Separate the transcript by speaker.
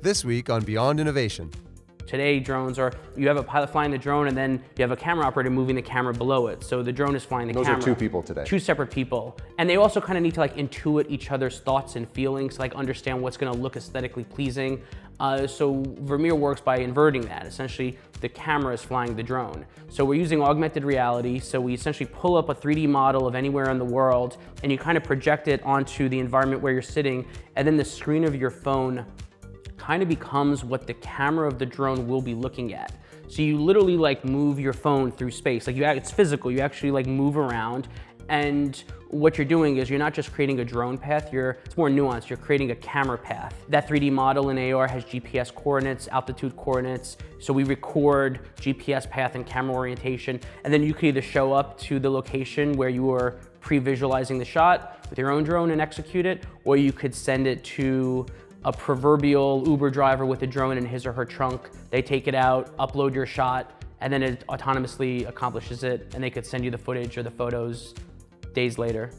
Speaker 1: This week on Beyond Innovation.
Speaker 2: Today, drones are, you have a pilot flying the drone and then you have a camera operator moving the camera below it. So the drone is flying the camera.
Speaker 3: Those are two people today.
Speaker 2: Two separate people. And they also kind of need to like intuit each other's thoughts and feelings, like understand what's gonna look aesthetically pleasing. So Vermeer works by inverting that. Essentially, the camera is flying the drone. So we're using augmented reality. So we essentially pull up a 3D model of anywhere in the world and you kind of project it onto the environment where you're sitting, and then the screen of your phone kind of becomes what the camera of the drone will be looking at. So you literally like move your phone through space. Like it's physical, you actually like move around, and what you're doing is you're not just creating a drone path, it's more nuanced, you're creating a camera path. That 3D model in AR has GPS coordinates, altitude coordinates, so we record GPS path and camera orientation, and then you can either show up to the location where you are pre-visualizing the shot with your own drone and execute it, or you could send it to a proverbial Uber driver with a drone in his or her trunk. They take it out, upload your shot, and then it autonomously accomplishes it, and they could send you the footage or the photos days later.